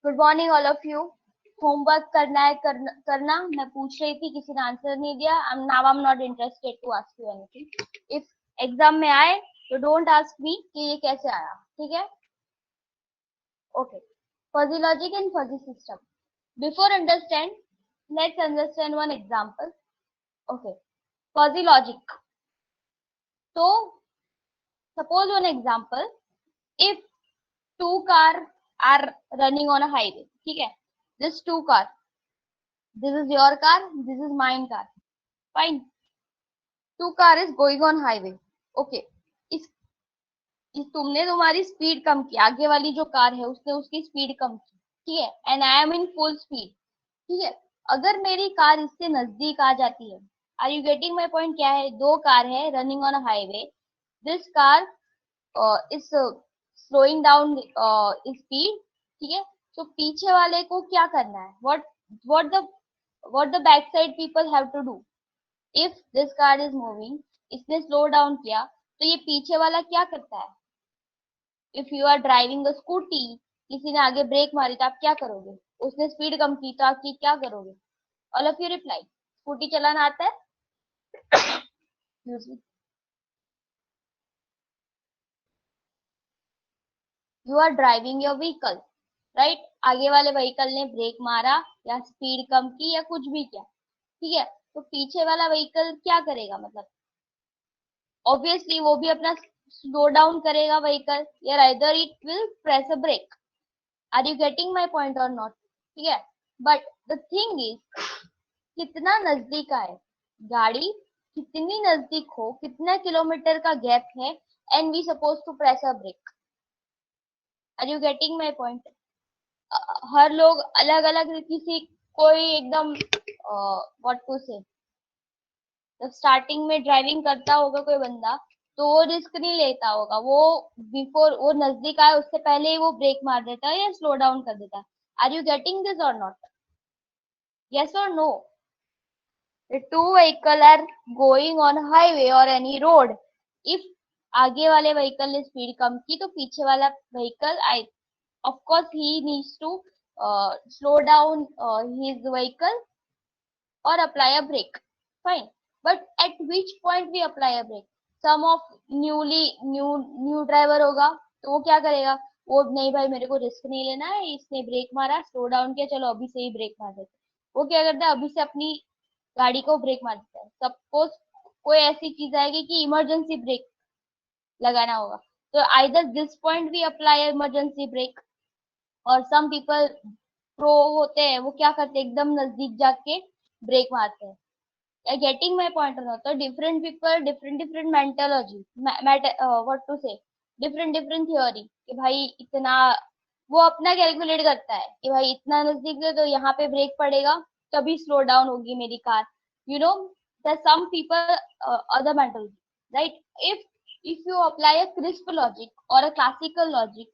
Good morning all of you. Homework करना है करना मैं पूछ रही थी, किसी ने आंसर नहीं दिया। Now I am not interested to ask you anything. If exam में आए तो डोंट आस्क मी कि ये कैसे आया, ठीक है? Okay, fuzzy logic and fuzzy system. Before understand, let's understand one example. Okay, fuzzy logic. तो suppose one example, if two car are running on a highway, ठीक है? This two car, this is your car, this is mine car, fine. Two car is going on highway, okay. इस तुमने तुम्हारी speed कम की, आगे वाली जो car है उसने उसकी स्पीड कम की, ठीक है? And I am in full speed, ठीक है? अगर मेरी कार इससे नजदीक आ जाती है, are you getting my point? क्या है, दो कार है running on a highway, this car is slowing down speed, ठीक है? तो पीछे वाले को क्या करना है? What the what the back side people have to do? If this car is moving, इसने स्लो डाउन किया, तो ये पीछे वाला क्या करता है? If you are driving a scooty, किसी ने आगे ब्रेक मारी तो आप क्या करोगे? उसने स्पीड कम की तो आप क्या करोगे? All of you reply. Scooty चलाना आता है? You are driving your vehicle, right? आगे वाले व्हीकल ने ब्रेक मारा या स्पीड कम की या कुछ भी किया, ठीक है? तो पीछे वाला व्हीकल क्या करेगा? मतलब ऑब्वियसली वो भी अपना स्लो डाउन करेगा व्हीकल, या rather it will press a brake. Are you getting my point और नॉट? ठीक है, बट द थिंग इज, कितना नजदीक आए गाड़ी, कितनी नजदीक हो, कितना किलोमीटर का गैप है, and we suppose to press a brake. Are you getting my point? हर लोग अलग अलग, किसी कोई एकदम व्हाट टू से, जब स्टार्टिंग में ड्राइविंग करता होगा कोई बंदा, तो वो रिस्क नहीं लेता होगा, वो बिफोर वो नजदीक आए उससे पहले ही वो ब्रेक मार देता है या स्लो डाउन कर देता है। आर यू गेटिंग दिस और not? Yes or no? The two vehicle are going on highway or any road. If आगे वाले व्हीकल ने स्पीड कम की तो पीछे वाला vehicle, I of course he needs to slow down his vehicle or apply a brake, fine. But at which point we apply a brake? Some of new driver होगा, तो वो क्या करेगा? वो नहीं भाई, मेरे को रिस्क नहीं लेना है, इसने ब्रेक मारा, स्लो डाउन किया, चलो अभी से ही ब्रेक मार देते। वो क्या करता है? अभी से अपनी गाड़ी को ब्रेक मार देता है। सपोज कोई ऐसी चीज आएगी कि इमरजेंसी ब्रेक लगाना होगा, तो either this point we apply emergency brake, और सम पीपल प्रो होते हैं, वो क्या करते हैं? एकदम नजदीक जाके ब्रेक मारते हैं। गेटिंग माई पॉइंट और नॉट? तो different people, different different mentality, what to say, different different theory, कि भाई इतना वो अपना कैलकुलेट करता है कि भाई इतना नजदीक है तो यहाँ पे ब्रेक पड़ेगा, तभी स्लो डाउन होगी मेरी car. You know, some people other mental, right? If you apply a crisp logic or a classical logic,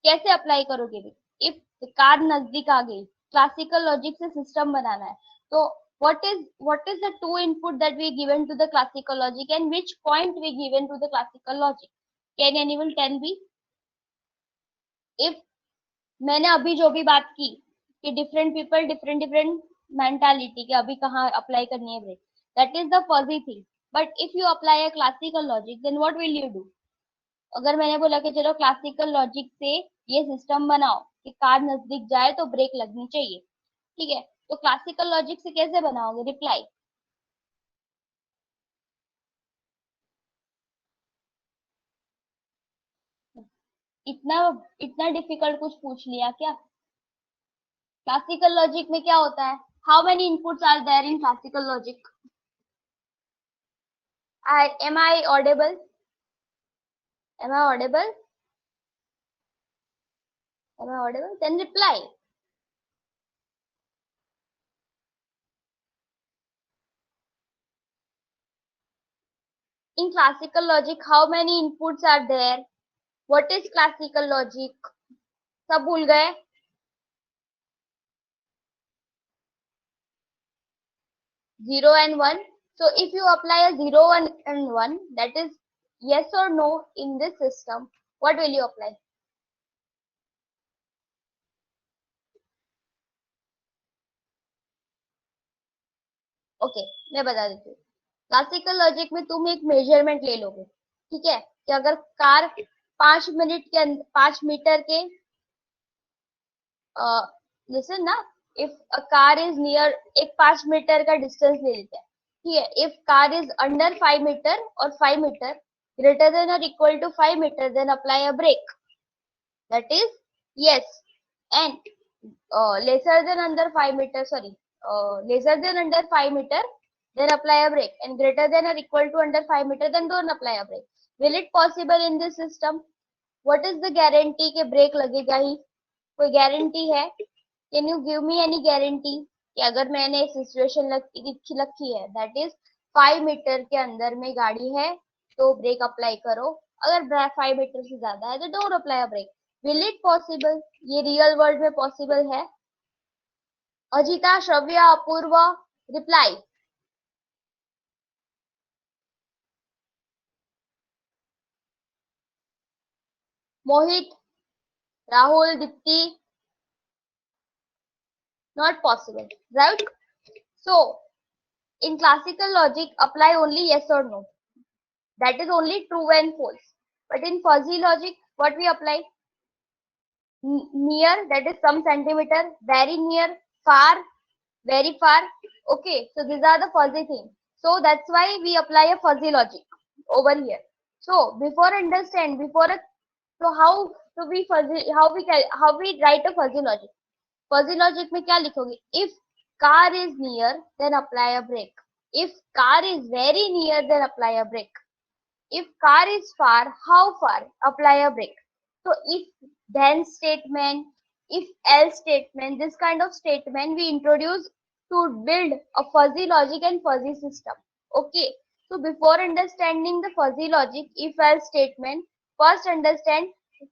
कैसे अप्लाई करोगे? इफ कार नजदीक आ गई, क्लासिकल लॉजिक से सिस्टम बनाना है, तो what is the two input that we given to the classical logic and which point we given to the classical logic? Can anyone tell me? If मैंने अभी जो भी बात की कि different people, different different mentality, के अभी कहाँ अप्लाई करनी है brake, that is the fuzzy thing. But if you apply a classical logic, then what will you do? अगर मैंने बोला कि चलो क्लासिकल लॉजिक से ये सिस्टम बनाओ कि कार नजदीक जाए तो ब्रेक लगनी चाहिए, ठीक है? तो क्लासिकल लॉजिक से कैसे बनाओगे? रिप्लाई। इतना इतना डिफिकल्ट कुछ पूछ लिया क्या? क्लासिकल लॉजिक में क्या होता है? How many inputs are there in classical logic? I audible? Am I audible? Am I audible? Then reply. In classical logic, how many inputs are there? What is classical logic? सब भूल गए? Zero and one. So if you apply a zero and one, that is yes or no in this system, what will you apply? Okay, मैं बता देती हूँ। Classical logic में तुम एक मेजरमेंट ले लोगे, ठीक है, कि अगर कार 5 मिनट के 5 मीटर के, लिसन ना, if a car is near, एक 5 मीटर का डिस्टेंस ले लेते हैं, ठीक है, if car is under 5 metre और 5 मीटर ग्रेटर देन और equal to 5 metre, then apply a brake, that is yes, and lesser than under 5 meter, sorry, lesser than under 5 meter, then apply a brake, and greater than or equal to under 5 meter, then don't apply a brake. Will it possible in this system? What is the guarantee के break लगेगा ही? कोई guarantee है? Can you give me any guarantee कि अगर मैंने situation रखी है that is 5 metre के अंदर में गाड़ी है तो ब्रेक अप्लाई करो, अगर 5 मीटर से ज्यादा है तो don't apply a brake. Will it possible? ये रियल वर्ल्ड में पॉसिबल है? Ajita, Shravya, Apurva, reply. Mohit, Rahul, Deepti, not possible, right? So in classical logic apply only yes or no, that is only true and false. But in fuzzy logic what we apply? Near, that is some centimeter, very near, far, very far. Okay, so these are the fuzzy things. So that's why we apply a fuzzy logic over here. So before understand, before a, so how we fuzzy, how we write a fuzzy logic? Fuzzy logic में क्या लिखोगे? If car is near, then apply a brake. If car is very near, then apply a brake. If car is far, how far? Apply a brake. So if then statement, if else statement, this kind of statement we introduce to build a fuzzy logic and fuzzy system. Okay. So before understanding the fuzzy logic, if else statement, first understand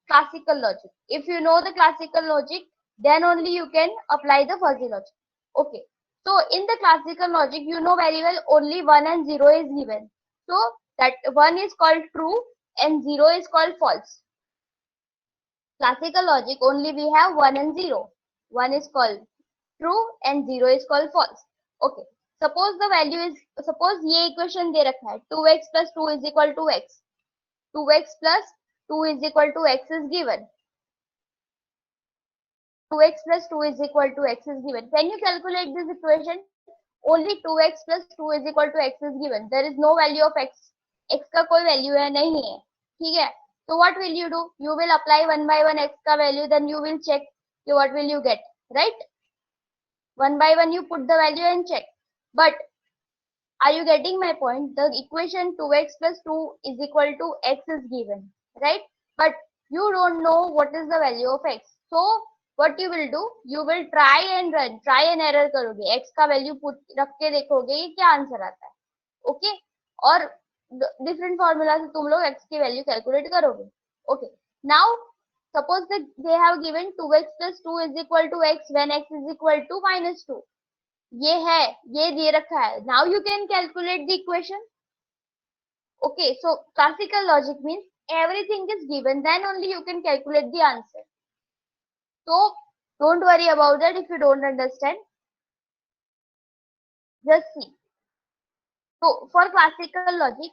classical logic. If you know the classical logic, then only you can apply the fuzzy logic. Okay. So in the classical logic, you know very well only 1 and 0 is given. So that 1 is called true and 0 is called false. Classical logic only we have 1 and 0. 1 is called true and 0 is called false. Okay. Suppose the value is, suppose ये equation दे रखा है 2x plus 2 is equal to x. 2x plus 2 is equal to x is given. 2x plus 2 is equal to x is given. Can you calculate this equation? Only 2x plus 2 is equal to x is given. There is no value of x. x का कोई value है नहीं है, ठीक है? So what will you do? You will apply 1 by 1 x का value, then you will check what will you get, right? 1 by 1 you put the value and check. But are you getting my point? The equation 2x plus 2 is equal to x is given, right? But you don't know what is the value of x. So what you will do? You will try and run, try and error करोगे, x का value put रख के देखोगे ये क्या answer आता है, okay? और different formula से तुम लोग x की value calculate करोगे, okay? Now suppose that they have given 2x plus 2 is equal to x when x is equal to minus 2. ये है, ये दे रखा है. Now you can calculate the equation. Okay, so classical logic means everything is given, then only you can calculate the answer. So don't worry about that if you don't understand. Just see. So for classical logic,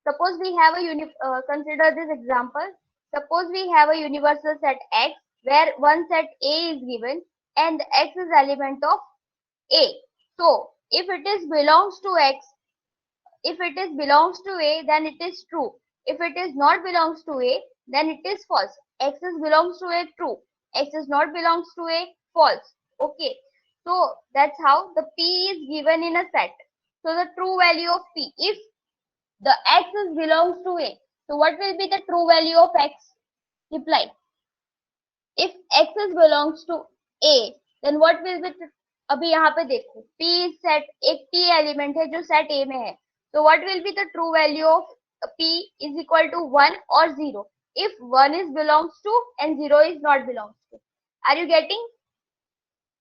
suppose we have a consider this example. Suppose we have a universal set X where one set A is given and X is element of A. So if it is belongs to X, if it is belongs to A, then it is true. If it is not belongs to A, then it is false. X is belongs to A, true. X is not belongs to A, false. Okay. So that's how the P is given in a set. So the true value of P, if the X is belongs to A, so what will be the true value of X? Reply. If X is belongs to A, then what will be? अभी यहाँ पे देखो P set, एक P element है जो set A में है, so what will be the true value of P is equal to 1 or 0 if 1 is belongs to and 0 is not belongs to. Are you getting?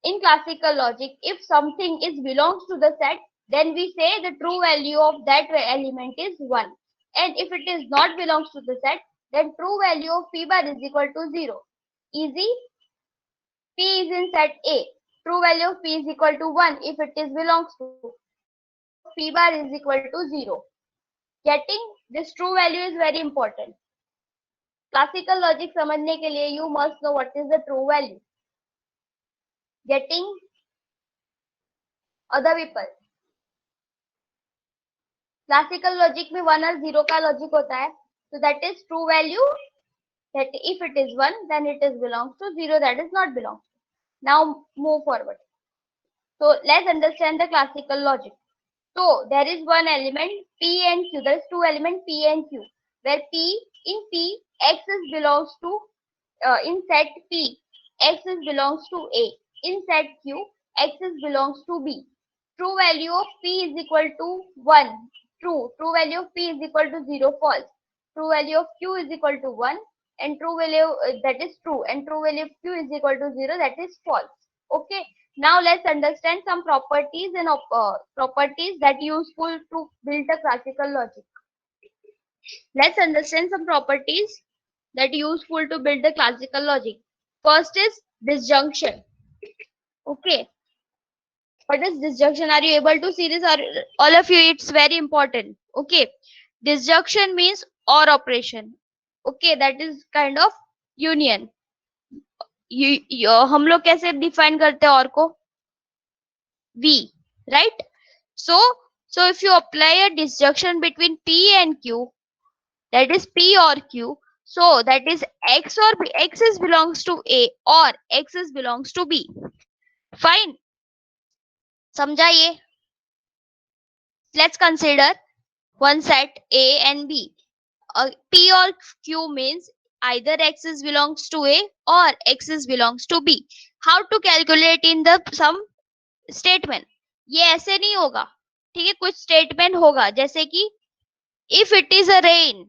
In classical logic, if something is belongs to the set, then we say the true value of that element is 1, and if it is not belongs to the set, then true value of P bar is equal to 0. Easy. P is in set A. True value of P is equal to 1 if it is belongs to. p bar is equal to 0. Getting this true value is very important. Classical logic समझने के लिए you must know what is the true value. Getting other people. Classical logic में 1 और 0 का logic होता है. So that is true value. That if it is 1, then it is belongs to 0, that is not belongs to. Now move forward. So let's understand the classical logic. So there is one element P and Q. There is two elements P and Q. Where in P, X is belongs to in set P, X is belongs to A. In set Q, X is belongs to B. True value of P is equal to 1. True. True value of P is equal to 0. False. True value of Q is equal to 1. And true value that is true. And true value of Q is equal to 0. That is false. Okay. Now let's understand some properties and properties that useful to build a classical logic. Let's understand some properties that useful to build the classical logic. First is disjunction. Okay. What is disjunction? Are you able to see this? All of you, it's very important. Okay. Disjunction means or operation. Okay, that is kind of union. हम लोग कैसे define करते हैं और को? V, right? So if you apply a disjunction between P and Q, that is P or Q, so that is X or B, X is belongs to A or X is belongs to B. Fine. समझा ये? Let's consider one set A and B. P or Q means either X is belongs to A or X is belongs to B. How to calculate in the some statement? ये ऐसे नहीं होगा, ठीक है? कुछ statement होगा जैसे कि if it is a rain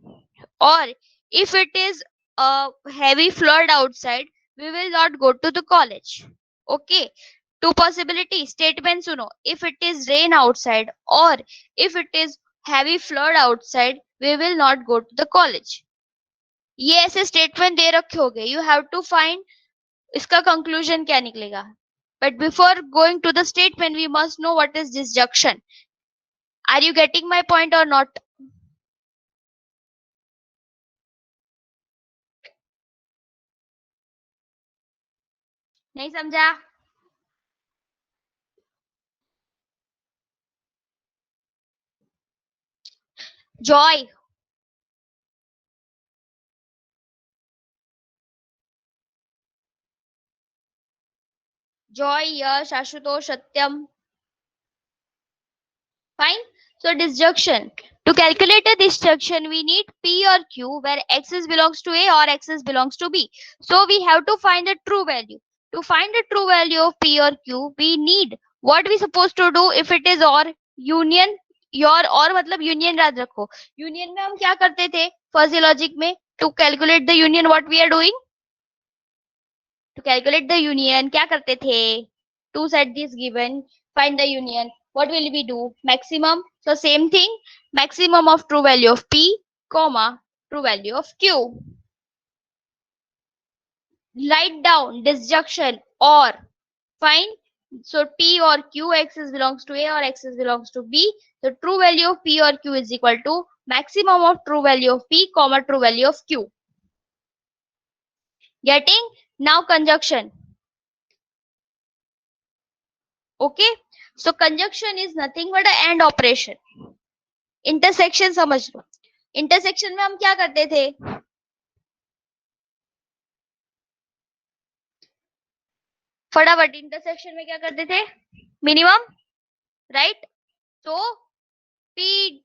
or if it is a heavy flood outside, we will not go to the college. Okay. Two possibility statement सुनो. If it is rain outside or if it is heavy flood outside, we will not go to the college. ये ऐसे statement दे रखे होगे. You have to find इसका conclusion क्या निकलेगा. But before going to the statement, we must know what is disjunction. Are you getting my point or not? नहीं समझा? Joy. Joy, Yash, Ashutosh, Satyam. Fine. So disjunction. To calculate a disjunction, we need P or Q where X is belongs to A or X is belongs to B. So we have to find the true value. To find the true value of P or Q, we need what we supposed to do if it is or union. Your और मतलब union याद रखो. Union में हम क्या करते थे? Fuzzy logic में to calculate the union, what we are doing? To calculate the union, क्या करते थे? Two set is given. Find the union. What will we do? Maximum. So same thing. Maximum of true value of P, comma, true value of Q. Write down disjunction or. Fine. So P or Q, X is belongs to A or X is belongs to B. The true value of P or Q is equal to maximum of true value of P, comma, true value of Q. Getting? Now conjunction. Okay. So conjunction is nothing but an AND operation. Intersection समझ लो. Intersection में हम क्या करते थे? फटाफट intersection में क्या करते थे? Minimum, right? So P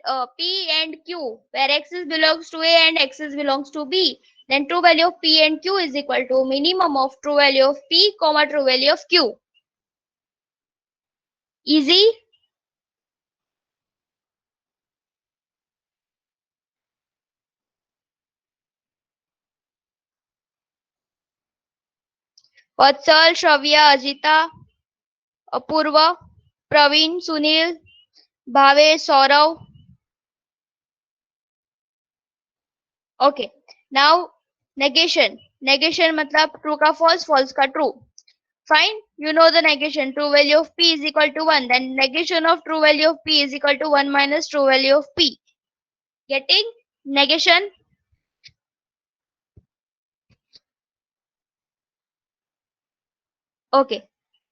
and Q where X is belongs to A and X is belongs to B, then true value of P and Q is equal to minimum of true value of P, comma, true value of Q. Easy? Vatsal, Shravya, Ajita, Apurva, Praveen, Sunil, Bhave, Saurav. Okay. Now negation. Negation मतलब true का false, false का true. Fine, you know the negation. True value of P is equal to 1. Then negation of true value of P is equal to 1 minus true value of P. Getting negation? Okay.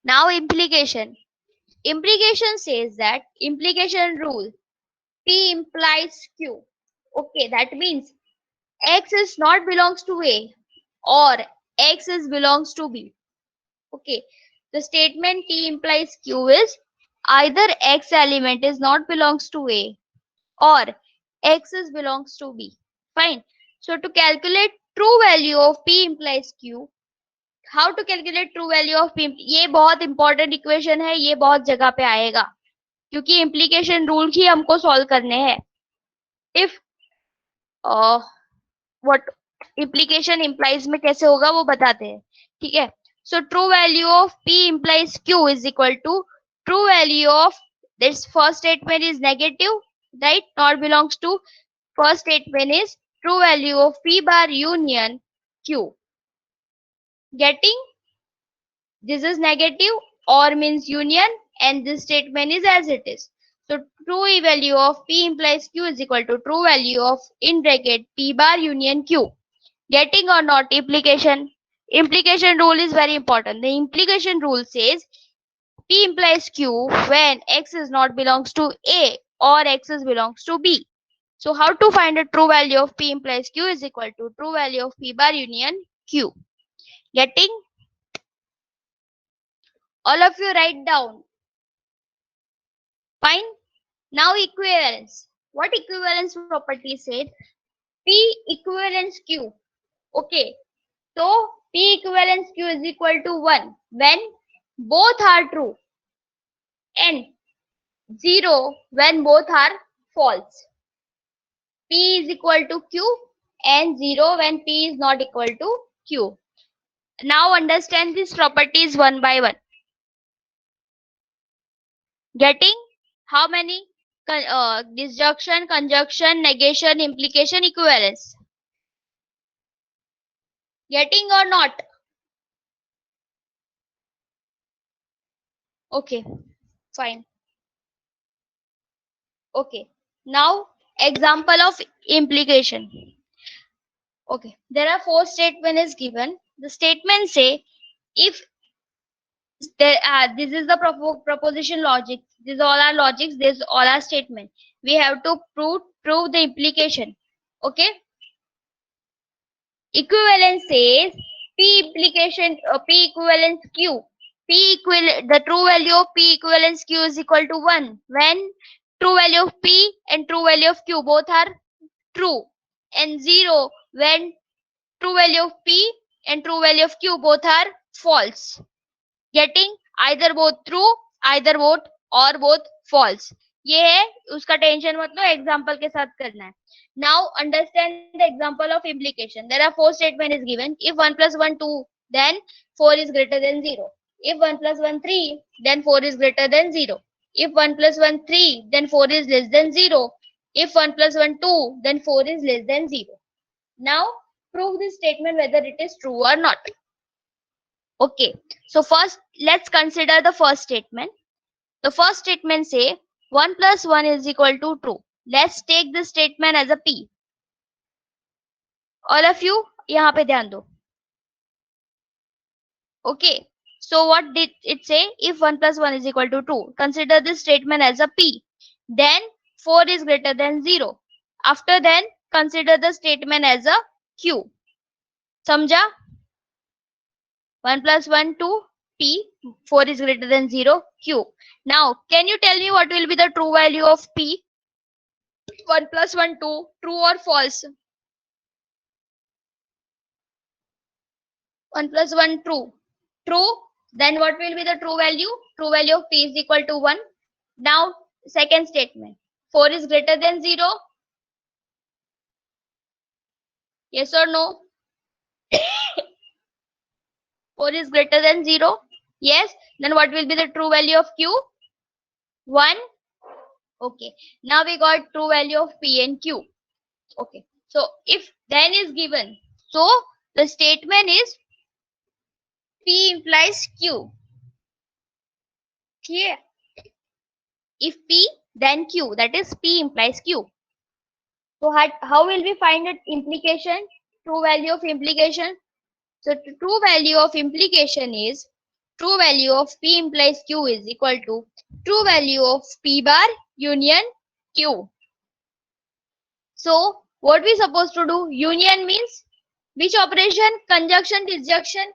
Now implication. Implication says that implication rule P implies Q. Okay, that means X is not belongs to A or X is belongs to B. Okay, the statement T implies Q is either X element is not belongs to A or X is belongs to B. Fine. So to calculate true value of P implies Q, how to calculate true value of P? ये बहुत important equation है, ये बहुत जगह पे आएगा क्योंकि implication rule ही हमको सॉल्व करने हैं. इफ व्हाट इम्प्लीकेशन इम्प्लाइज में कैसे होगा वो बताते हैं. ठीक है. So true value of P implies Q is equal to true value of this first statement is negative, right, not belongs to. First statement is true value of P bar union Q. Getting? This is negative or means union and this statement is as it is. So true value of P implies Q is equal to true value of in bracket P bar union Q. Getting or not implication? Implication rule is very important. The implication rule says P implies Q when X is not belongs to A or X is belongs to B. So how to find a true value of P implies Q is equal to true value of P bar union Q. Getting? All of you write down. Fine. Now equivalence. What equivalence property said? P equivalence Q. Okay. So P equivalence Q is equal to 1 when both are true and 0 when both are false. P is equal to Q and 0 when P is not equal to Q. Now understand these properties one by one. Getting? How many? Disjunction, conjunction, negation, implication, equivalence. Getting or not? Okay, fine. Okay, now example of implication. Okay, there are 4 statements is given. The statement say if there this is the proposition logic. These all are logics. This all are statement. We have to prove the implication. Okay. Equivalence says P implication P equivalence Q. The true value of P equivalence Q is equal to 1 when true value of P and true value of Q both are true, and 0 when true value of P and true value of Q both are false. Getting? Either both true, either both or both false. ये है, उसका tension मत लो, example के साथ करना है. Now understand the example of implication. There are 4 statement is given. If 1 plus 1 2, then 4 is greater than 0. If 1 plus 1 3, then 4 is greater than 0. If 1 plus 1 3, then 4 is less than 0. If 1 plus 1 2, then 4 is less than 0. Now prove this statement whether it is true or not. Okay, so first let's consider the first statement. The first statement say 1 plus 1 is equal to 2. Let's take this statement as a P. All of you, यहाँ पे ध्यान दो. Okay, so what did it say? If 1 plus 1 is equal to 2, consider this statement as a P. Then 4 is greater than 0. After then, consider the statement as a Q. समझा? 1 plus 1 2 P, 4 is greater than 0 Q. Now can you tell me what will be the true value of P? 1 plus 1 2, true or false? 1 plus 1 true. True. Then what will be the true value? True value of P is equal to 1. Now second statement. 4 is greater than 0. Yes or no? 4 is greater than 0. Yes. Then what will be the true value of Q? 1. Okay. Now we got true value of P and Q. Okay. So if then is given. So the statement is P P implies Q. ठीक है, if P then Q, that is P implies Q. So how will we find the implication, true value of implication? So true value of implication is true value of P implies Q is equal to true value of P bar union Q. So what we supposed to do? Union means which operation? Conjunction, disjunction.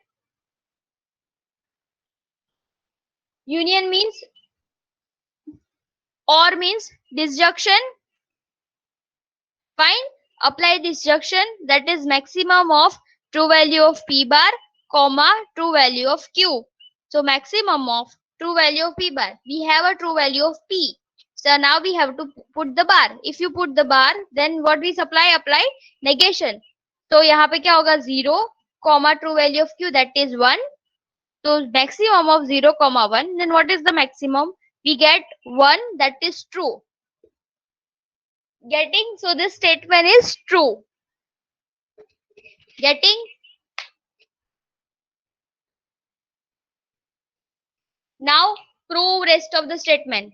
Union means or means disjunction. Fine. Apply disjunction, that is maximum of true value of P bar, comma, true value of Q. So maximum of true value of P bar. We have a true value of P. So now we have to put the bar. If you put the bar, then what we apply negation. So यहाँ पे क्या होगा 0, comma true value of Q, that is 1. So maximum of 0, 1. Then what is the maximum? We get 1, that is true. Getting? So this statement is true. Getting? Now prove rest of the statement.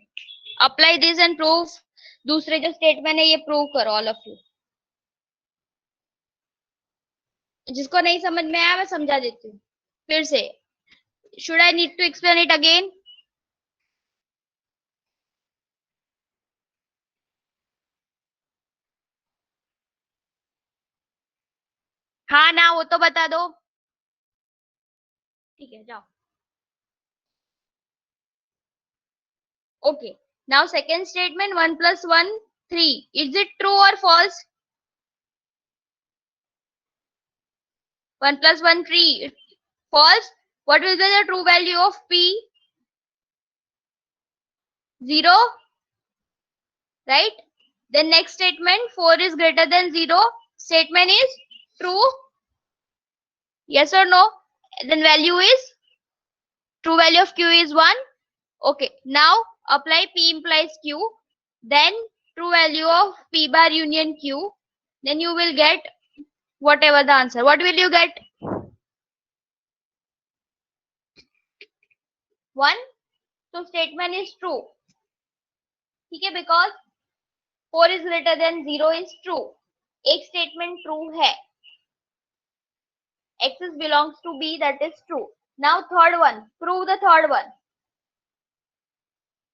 Apply this and prove. दूसरे जो statement है ये prove करो all of you. जिसको नहीं समझ में आया मैं समझा देती हूँ फिर से. Should I need to explain it again? हाँ ना, वो तो बता दो. ठीक है, जाओ. Okay. Now second statement, 1 plus 1, 3. Is it true or false? 1 plus 1, 3. False. What will be the true value of P? 0. Right? Then next statement, 4 is greater than 0. Statement is true. Yes or no? Then value is, true value of Q is 1. Okay. Now apply P implies Q. Then true value of P bar union Q. Then you will get whatever the answer. What will you get? 1. So statement is true. ठीक है, because 4 is greater than 0 is true. एक statement true है. X belongs to B, that is true. Now third one. Prove the third one.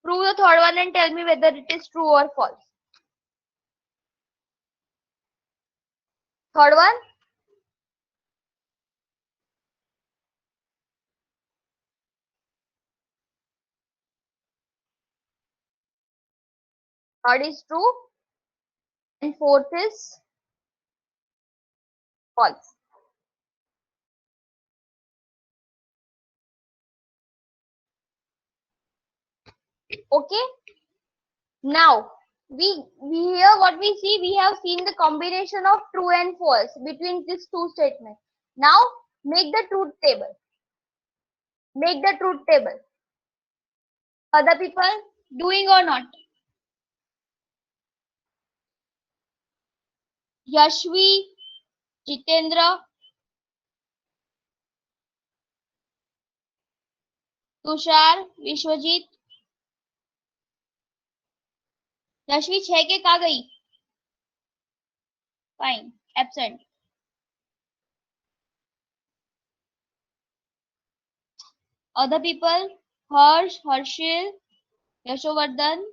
Prove the third one and tell me whether it is true or false. Third one. Third is true. And fourth is false. Okay. Now we here what we see, we have seen the combination of true and false between these two statements. Now make the truth table. Make the truth table. Other people doing or not? Yashvi, Jitendra, Tushar, Vishwajeet. Yashvi 6 के कहा गई? Fine, absent. Other people, हर्ष, Harsil, Yashovardhan.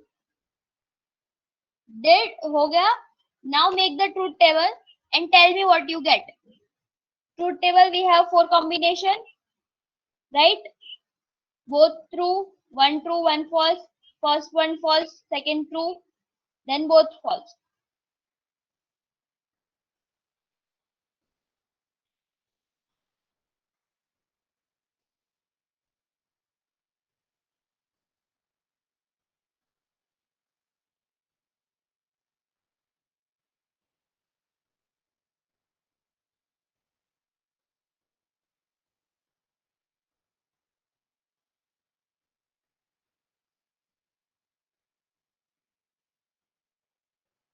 Date हो गया. Now make the truth table and tell me what you get. Truth table we have 4 combination, right? Both true, one true, one false. First one false, second true, then both false.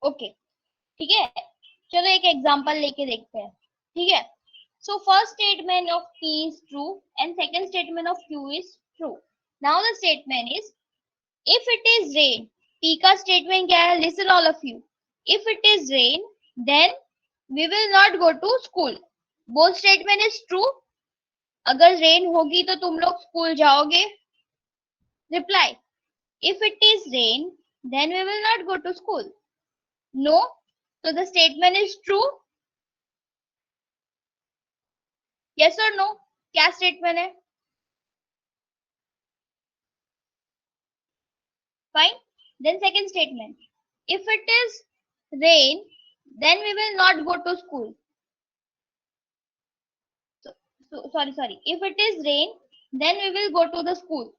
Okay, ठीक है. चलो एक example लेके देखते हैं. ठीक है. So first statement of P is true and second statement of Q is true. Now the statement is if it is rain. P का statement क्या है? Listen all of you. If it is rain, then we will not go to school. Both statement is true. अगर rain होगी तो तुम लोग school जाओगे. Reply. If it is rain, then we will not go to school. No. So the statement is true. Yes or no? क्या statement है? Fine. Then second statement. If it is rain, then we will not go to school. Sorry. If it is rain, then we will go to the school.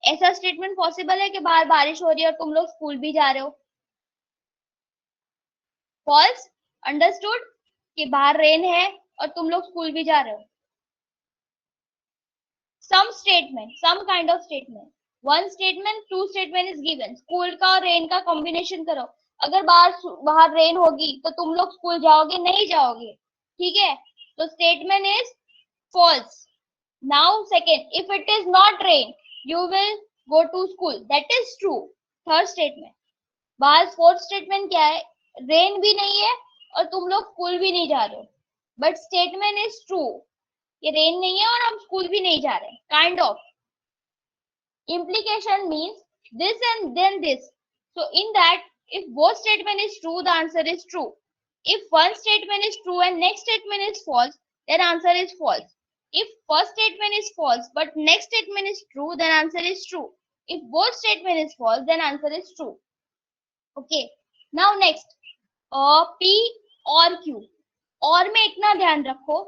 ऐसा statement possible है कि बाहर बारिश हो रही है और तुम लोग स्कूल भी जा रहे हो? फॉल्स. अंडरस्टूड कि बाहर रेन है और तुम लोग स्कूल भी जा रहे हो. Some statement, some kind of statement. One statement, two statement is given. School का और रेन का कॉम्बिनेशन करो. अगर बाहर रेन होगी तो तुम लोग स्कूल जाओगे? नहीं जाओगे. ठीक है, तो statement is false. Now second, if it is not rain, you will go to school. That is true. Third statement. बाहर फोर्थ स्टेटमेंट क्या है? रेन भी नहीं है और तुम लोग स्कूल भी नहीं जा रहे हो. But statement is true. ये रेन नहीं है और हम स्कूल भी नहीं जा रहे. Kind of. Implication means this and then this. So in that, if both statement is true, the answer is true. If one statement is true and next statement is false, then answer is false. If first statement is false but next statement is true, then answer is true. If both statement is false, then answer is true. Okay. Now next, P और Q. और में इतना ध्यान रखो,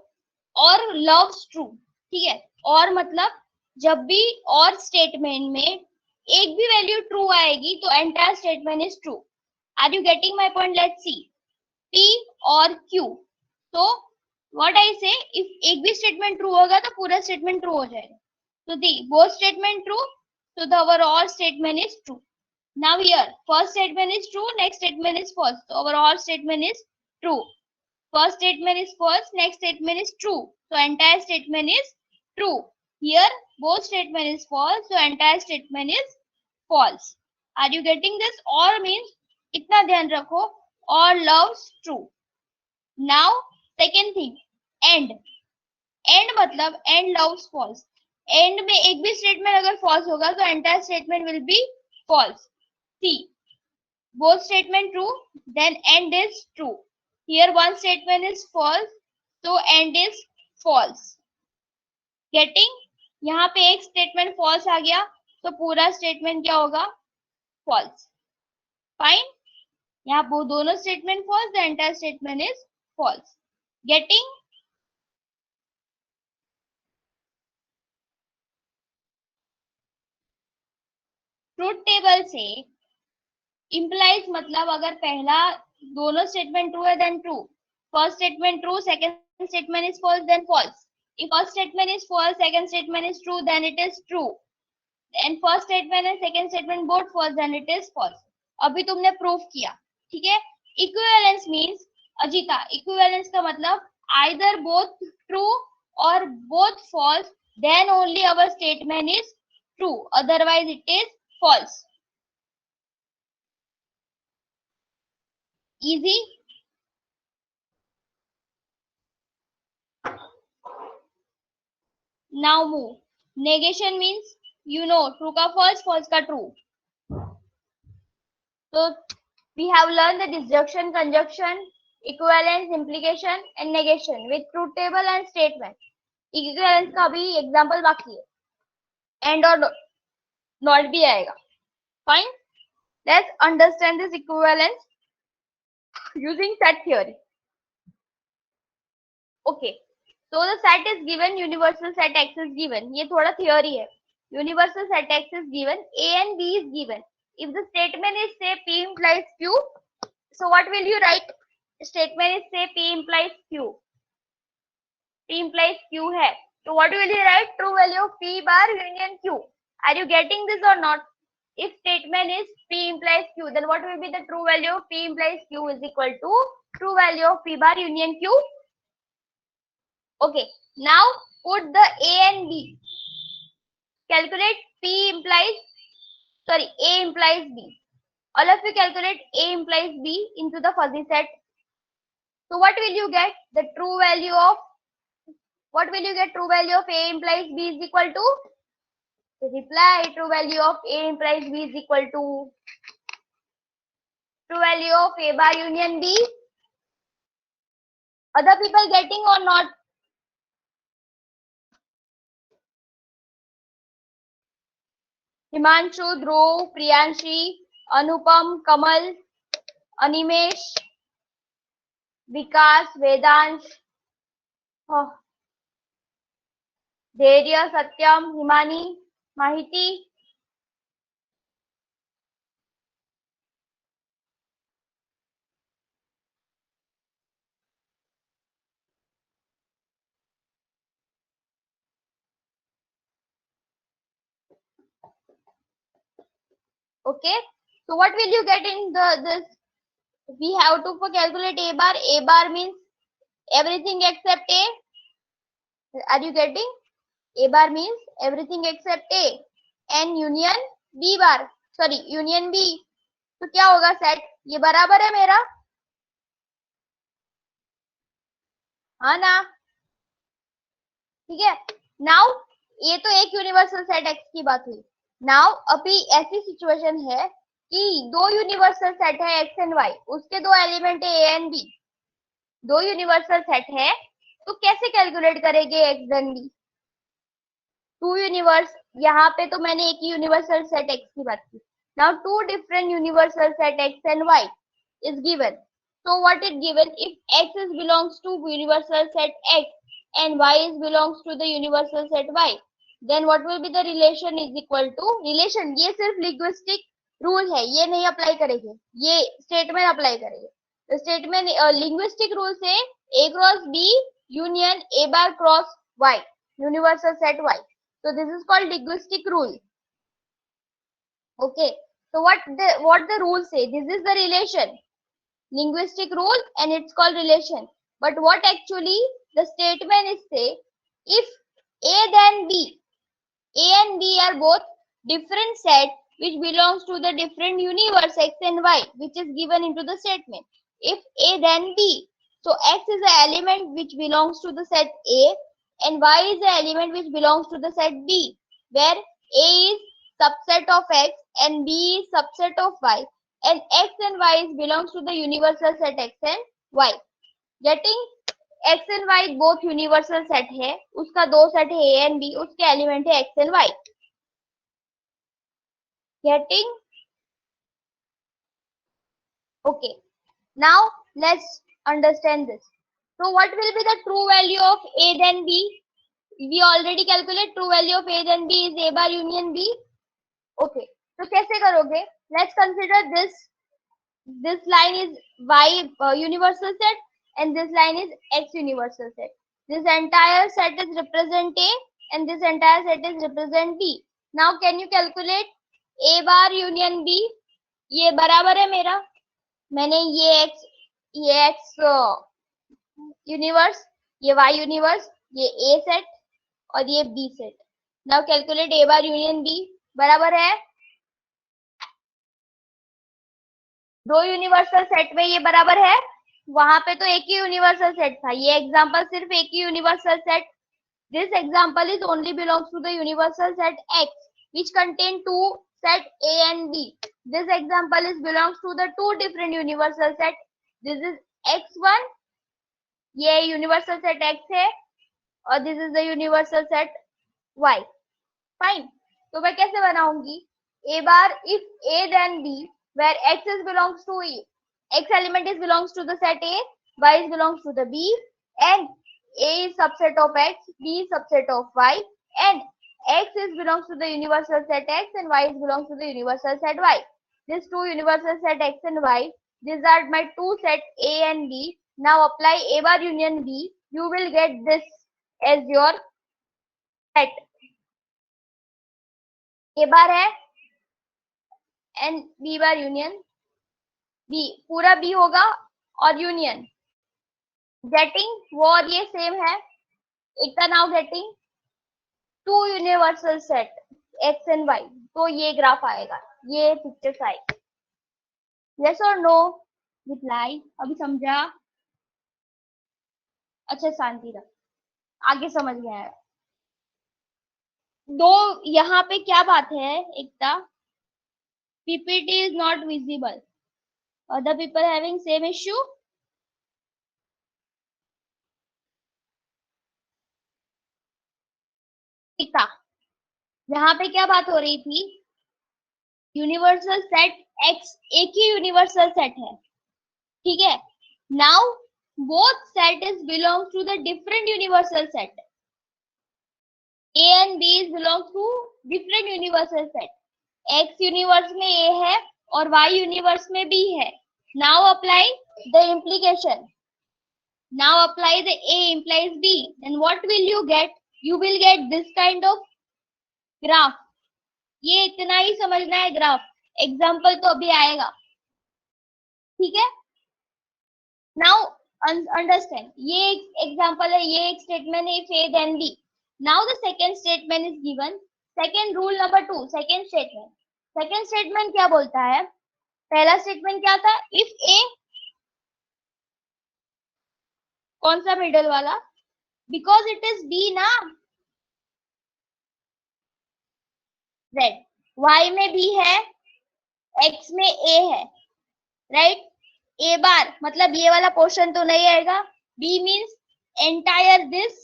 और loves true. ठीक है, और मतलब जब भी और स्टेटमेंट में एक भी वैल्यू ट्रू आएगी तो entire statement is true. Are you getting my point? Let's see. P और Q. तो व्हाट आई से, इफ एक भी स्टेटमेंट ट्रू होगा तो पूरा स्टेटमेंट ट्रू हो जाएगा. तो दी both statement true, so the overall statement is true. Now here, first statement is true, next statement is false. So overall statement is true. First statement is false, next statement is true. So entire statement is true. Here, both statement is false, so entire statement is false. Are you getting this? Or means इतना ध्यान रखो, or loves true. Now, second thing, end. End मतलब end loves false. End में एक भी statement अगर false होगा तो entire statement will be false. See, both statement true, then end is true. Here one statement is false, so end is false. Getting? यहाँ पे एक स्टेटमेंट फॉल्स आ गया तो पूरा स्टेटमेंट क्या होगा? फॉल्स. फाइन. यहाँ वो दोनों statement false, the entire statement is false. Getting? Truth table से इंप्लाइज मतलब अगर पहला दोनों स्टेटमेंट ट्रू है then true. First statement true, second statement is false, then false. If first statement is false, second statement is true, then it is true. And first statement and second statement both false, then it is false. अभी तुमने proof किया. ठीक है. Equivalence means, Ajita, equivalence का मतलब either both true or both false, then only our statement is true. Otherwise it is false. Easy. Now move. Negation means true का false, false का true. So we have learned the disjunction, conjunction, equivalence, implication and negation with truth table and statement. Equivalence का भी example बाकी है. And or not भी आएगा. Fine. Let's understand this equivalence using set theory. Okay. So the set is given, universal set X is given. ये थोड़ा theory है. Universal set X is given, A and B is given. If the statement is say P implies Q, so what will you write? Statement is say P implies Q. P implies Q है. So what will you write? True value of P bar union Q. Are you getting this or not? If statement is P implies Q, then what will be the true value of P implies Q is equal to true value of P bar union Q. Okay, now put the A and B. Calculate P implies, sorry, A implies B. All of you calculate A implies B into the fuzzy set. So what will you get? The true value of, what will you get? True value of A implies B is equal to, reply, true value of A implies B is equal to true value of A bar union B. Other people getting or not? Himanshu, Dhruv, Priyanshi, Anupam, Kamal, Animesh, Vikas, Vedansh, धैर्य, सत्यम, हिमानी, माहिती. Okay, so what will you get in the this? We have to calculate A bar. A bar means everything except A. Are you getting? A bar means everything except A. And union B bar, sorry, union B. तो क्या होगा set? ये बराबर है मेरा, हाँ ना? ठीक है. नाउ ये तो एक यूनिवर्सल सेट एक्स की बात हुई. नाउ अभी ऐसी सिचुएशन है कि दो यूनिवर्सल सेट है एक्स एंड वाई, उसके दो एलिमेंट है ए एंड बी. दो यूनिवर्सल सेट है, तो कैसे कैलकुलेट करेंगे X and B? Two universe, यहाँ पे तो मैंने एक ही यूनिवर्सल सेट एक्स की बात की. Now two different universal set X and Y is given. So what is given? If x is belongs to universal set x and y is belongs to the universal set y, then what will be the relation is equal to relation. ये सिर्फ linguistic rule है, ये नहीं apply करेंगे, ये statement apply करेंगे. तो statement linguistic rule से a cross b union a bar cross y, universal set y. So this is called linguistic rule. Okay, so what the rule say? This is the relation, linguistic rule, and it's called relation. But what actually the statement is say, if a then b, a and b are both different set which belongs to the different universe x and y, which is given into the statement. If a then b, so x is the element which belongs to the set a and y is the element which belongs to the set b, where a is subset of x and b is subset of y, and x and y belongs to the universal set x and y. Getting? x and y both universal set है, उसका दो set है a and b, उसके element है x and y. Getting? Okay, now let's understand this. So what will be the true value of a then b? We already calculate true value of a then b is a bar union b. Okay, तो कैसे करोगे? Let's consider this line is y universal set and this line is x universal set. This entire set is represent a and this entire set is represent b. Now can you calculate a bar union b? ये बराबर है मेरा, मैंने ये x universe, ये y universe, ये a set और ये b set. Now calculate a bar union b. बराबर है, दो यूनिवर्सल सेट में ये बराबर है, वहां पे तो एक ही यूनिवर्सल सेट था. ये एग्जांपल सिर्फ एक ही universal set. This example is only belongs to the universal set x which contain two set a and b. This example is belongs to the two different universal set. This is x1, ये universal set x है, और this is the universal set y. Fine, तो मैं कैसे बनाऊंगी? a bar if a then b, where x is belongs to e, x element is belongs to the set a, y is belongs to the b, and a is subset of x, b is subset of y, and x is belongs to the universal set x and y is belongs to the universal set y. These two universal set x and y, these are my two set a and b. Now apply a bar union b, you will get this as your set. a bar है and B bar union B, पूरा B होगा और union. Getting? वो और ये same है. Ekta now getting to universal set X and Y, तो ये ग्राफ आएगा, ये पिक्चर्स आएगी। यस और नो रिप्लाई, अभी समझा? अच्छा शांति रख, आगे समझ में आया। दो यहाँ पे क्या बात है Ekta, PPT is not visible, other people having same issue. Ekta यहाँ पे क्या बात हो रही थी, यूनिवर्सल सेट एक्स एक ही यूनिवर्सल सेट है, ठीक है। Now both set is belong to the different universal set, A and B is belong to different universal set, X universe में ए है और वाई यूनिवर्स में बी है। Now apply the implication, now apply the A implies B, then what will you get? You will get this kind of graph. ये इतना ही समझना है graph, example तो अभी आएगा, ठीक है। नाउ अंडरस्टैंड, ये एक एग्जाम्पल है, ये एक स्टेटमेंट है, if A then B. Now the second statement is given, second rule number 2, second statement. Second statement क्या बोलता है, पहला स्टेटमेंट क्या था, इफ ए, कौन सा मिडल वाला, बिकॉज इट इज बी ना, जेड, वाई में बी है, एक्स में ए है, राइट। ए बार मतलब ये वाला पोर्शन तो नहीं आएगा, B means entire this,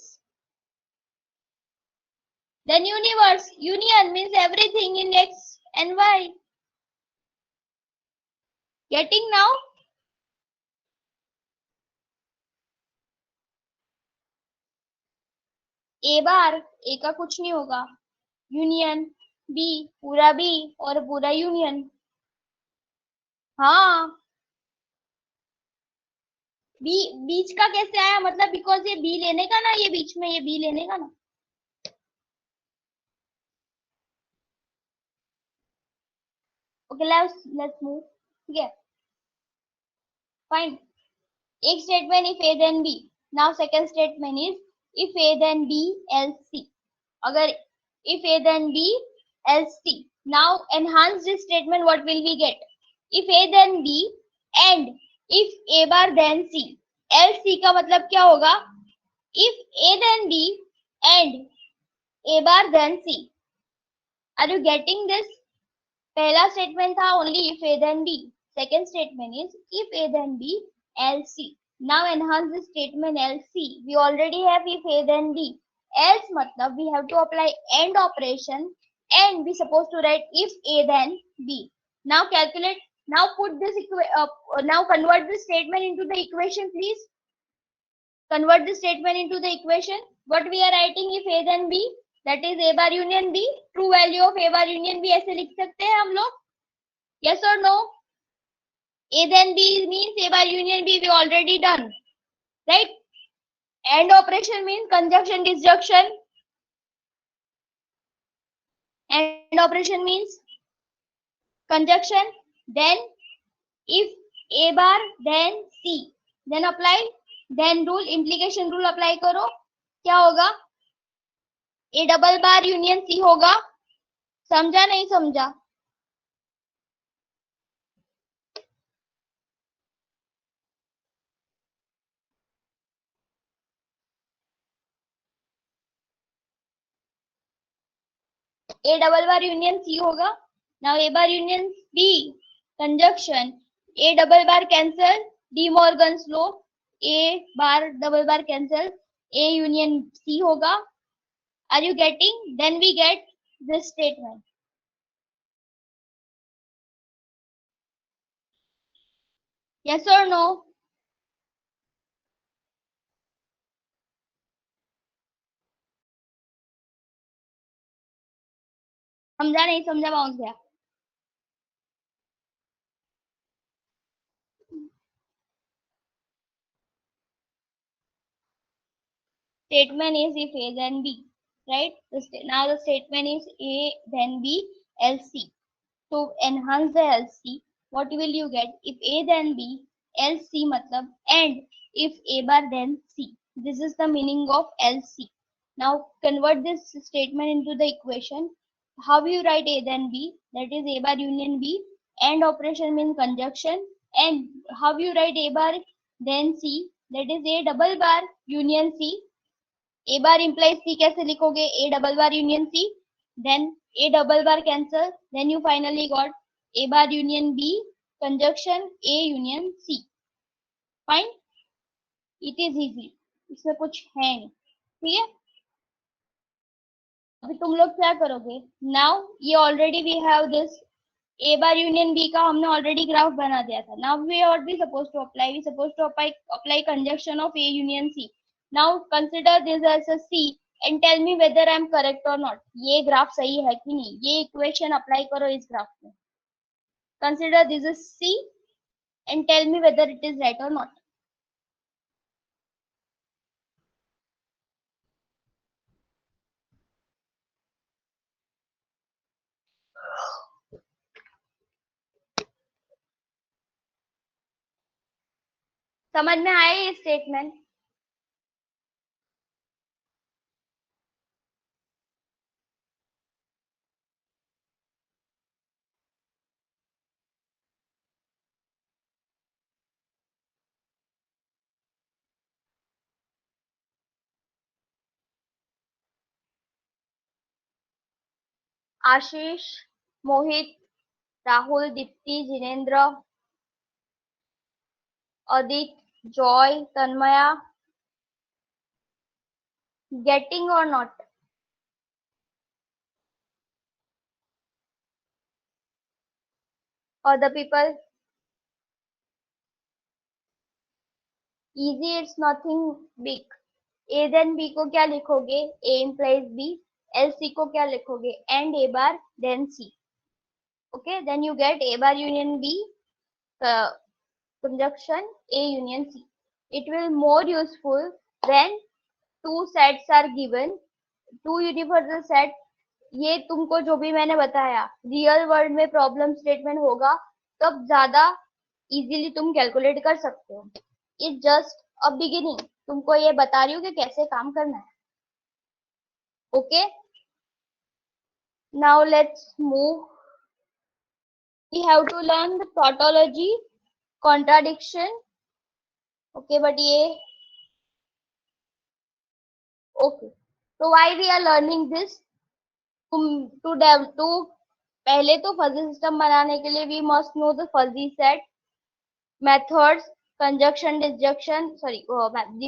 then universe, union means everything in X and Y. Getting now? A bar, A का कुछ नहीं होगा, यूनियन बी, पूरा बी और पूरा यूनियन। हाँ, बी बीच का कैसे आया, मतलब बिकॉज ये बी लेने का ना, ये बीच में ये बी लेने का ना। ओके लेट्स मूव, ठीक है, फाइन। एक statement if A then B, now second statement is if A then B else C. अगर if a then b else c, now enhance this statement, what will we get, if a then b and if a bar then c, else c का मतलब क्या होगा, if a then b and a bar then c, are you getting this? पहला statement था only if a then b, second statement is if a then b else c। now enhance this statement else c, we already have if a then b, else matlab we have to apply and operation and we supposed to write if a then b। now calculate, now put this now convert this statement into the equation, please convert this statement into the equation। what we are writing if a then b, that is a bar union b, true value of a bar union b ऐसे लिख सकते हैं हम लोग, yes or no? a then b means a bar union b, we already done, right? and operation means conjunction disjunction, and operation means conjunction, then if a bar then c, then apply then rule, implication rule apply करो, क्या होगा, a double bar union C होगा, समझा नहीं समझा? a double bar union C होगा, now a bar union b conjunction, a double bar cancel, De Morgan's law, a bar double bar cancel, a union c होगा। Are you getting? Then we get this statement, yes or no? समझा नहीं समझा, bounce गया। Statement is if A then B, right? Now the statement is A then B else C. So enhance the else C. What will you get? If A then B else C matlab and if A bar then C. This is the meaning of else C. Now convert this statement into the equation. How you write A then B, that is A bar union B. AND operation means conjunction. And how you write A bar then C, that is A double bar union C. A bar implies C, कैसे लिखोगे? A double bar union C, then A double bar cancel, then you finally got A bar union B conjunction A union C. Fine, it is easy, इसमें कुछ है नहीं. ठीक है, अभी तुम लोग क्या करोगे? नाउ ये already we have this A bar union B का हमने ऑलरेडी ग्राफ बना दिया था. Now we are be suppose to apply, we suppose to apply conjunction of A union C. Now consider this as a C and tell me whether I am correct or not. ये graph सही है कि नहीं, ये equation apply करो इस graph में. Consider this is C and tell me whether it is right or not. समझ में आया ये statement? Ashish, Mohit, Rahul, Deepti, Jinendra, Adit, Joy, Tanmaya, getting or not? Other people? Easy, it's nothing big. A then B को क्या लिखोगे? A implies B. Else C को क्या लिखोगे? And A bar then C. Okay, then you get A bar union B conjunction A union C. It will more useful when two sets are given, two universal set. ये तुमको जो भी मैंने बताया real world में problem statement होगा तब ज्यादा इजीली तुम कैलकुलेट कर सकते हो. इट जस्ट अ बिगिनिंग, तुमको ये बता रही हूँ कि कैसे काम करना है. Okay, now let's move. We have to learn the tautology, contradiction. Okay, but ये ओके, तो why we are learning this? टू पहले तो फजी सिस्टम बनाने के लिए we must know the fuzzy set methods, conjunction, disjunction, sorry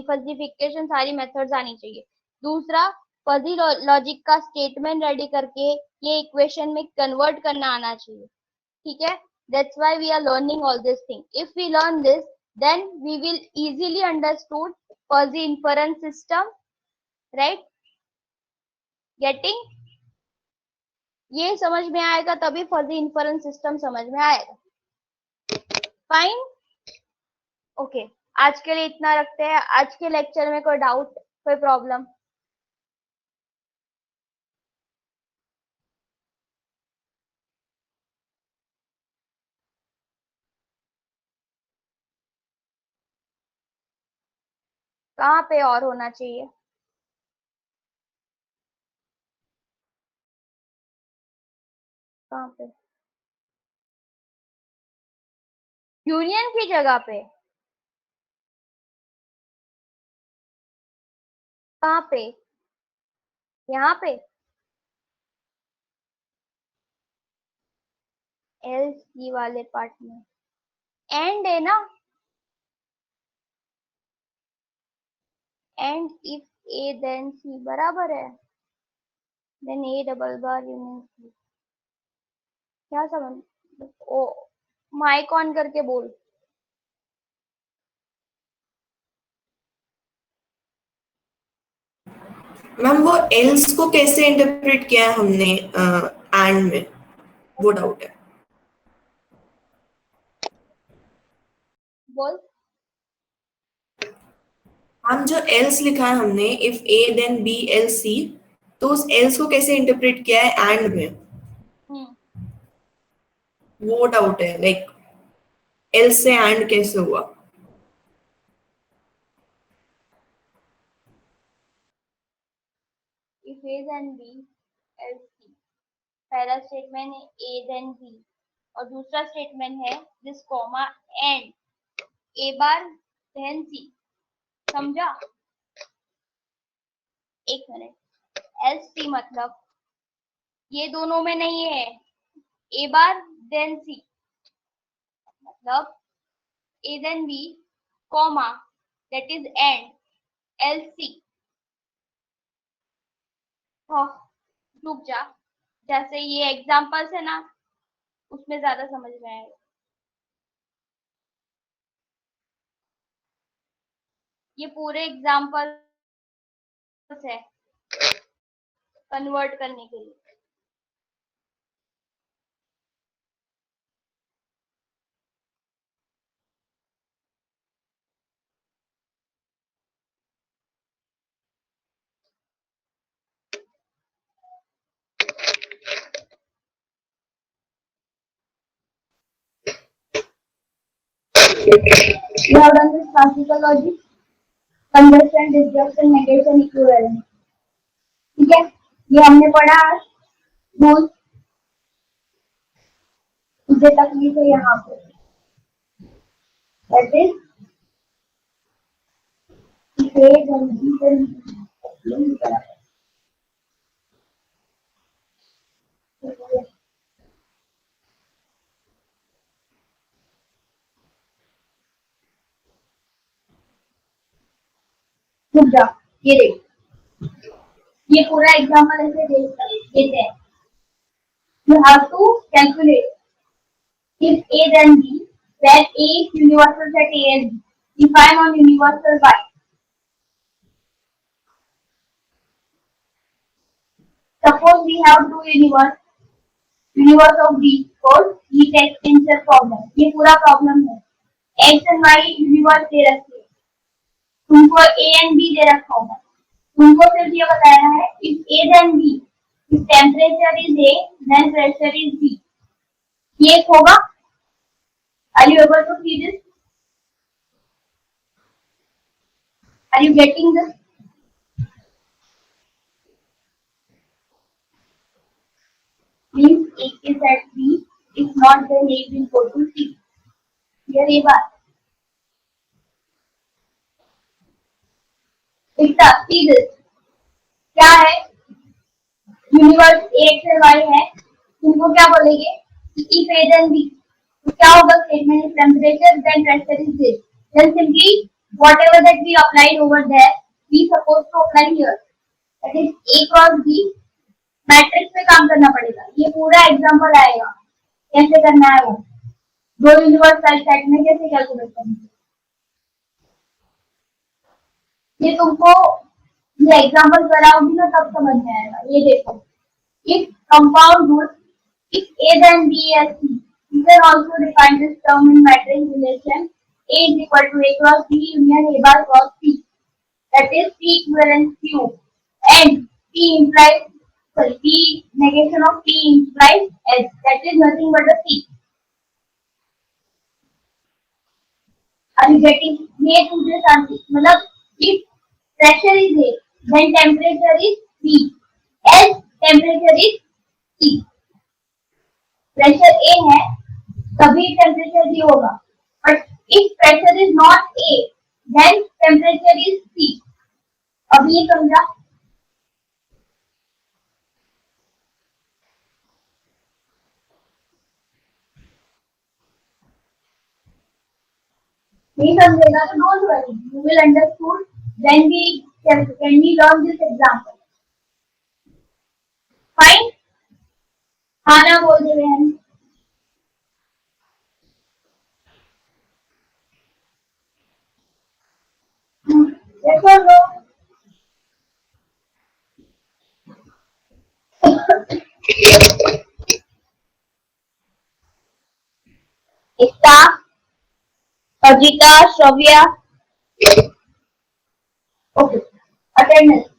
defuzzification, सारी methods आनी चाहिए. दूसरा, फजी लॉजिक का स्टेटमेंट रेडी करके ये इक्वेशन में कन्वर्ट करना आना चाहिए. ठीक है, that's why we are learning all this thing. If we learn this then we will easily understood fuzzy inference system, right? Getting? ये समझ में आएगा तभी फजी इन्फरेंस सिस्टम समझ में आएगा. फाइन, ओके, आज के लिए इतना रखते हैं. आज के लेक्चर में कोई डाउट, कोई प्रॉब्लम? कहाँ पे और होना चाहिए? कहाँ पे? यूनियन की जगह पे? कहाँ पे? यहाँ पे एल सी वाले पार्ट में एंड है ना. And if A then C बराबर है, then A double bar union C. क्या समझ? ओ, माइक ऑन करके बोल. मैम वो एल्स को कैसे इंटरप्रेट किया है हमने एंड में, वो डाउट है. बोल. हम जो एल्स लिखा है हमने, if A then B else C, तो उस एल्स को कैसे इंटरप्रेट किया है एंड में, वो डाउट है. लाइक एल्स से एंड कैसे हुआ? A then B else C। पहला स्टेटमेंट है A then B और दूसरा स्टेटमेंट है this comma and A bar then C। समझा? एक मिनट, else C मतलब ये दोनों में नहीं है, A बार then C मतलब A then B comma that is end else C। रुक जा, जैसे ये एग्जांपल्स है ना उसमें ज्यादा समझ में आएगा। ये पूरे एग्जांपल्स है कन्वर्ट करने के लिए। You have done this classical logic, conversion, disjunction, negation, equivalent। ठीक है, ये हमने पढ़ा रूल। मुझे तकलीफ है यहाँ पे, that is इसे जल्दी से रुक जा। ये देख, ये पूरा एग्जाम्पल ऐसे देते हैं। You have to calculate if A then B, then A is universal set A and B. Define on universal Y. Suppose we have two universe of B called heat exchanger problem। ये पूरा problem है, X and Y universe दे रखे हैं, तुमको A and B दे रखा होगा, तुमको सिर्फ ये बताया है if A then B, if temperature is A then pressure is B। ये होगा। Are you able to see this? Are you getting this? Means A is at B, if not then A will go to C। Clear ये बात? इतना see this क्या है? Universe X और Y है, तुमको क्या बोलेंगे? If A then B, तो क्या होगा statement? Temperature then pressure is this, then simply whatever that we applied over there we supposed to apply here, that is A cross B। Matrix पे काम करना पड़ेगा। ये पूरा एग्जांपल आएगा कैसे करना है, वो दो यूनिवर्स का सेट में कैसे कैलकुलेट करना है, ये तुमको ये एग्जांपल कराओगी ना तब समझ में आएगा। ये देखो, if compound rule if A then B as C, you can also define this term in matrix relation A is equal to A cross B union A bar cross C, that is P equivalent Q, and P implies P negation of P implies S, that is nothing but a C। Are you getting? ये तुझे शांति मतलब if pressure is A then temperature is B, as temperature is C। Pressure A है तभी temperature B होगा, but if pressure is not A then temperature is C। अब ये समझा? नहीं समझेगा तो don't worry, you will understood when we learn this example. Fine, खाना बोल दे रहे हैं। देखो लो एकता, अजिता, श्रव्या, ओके, अटेंडेंस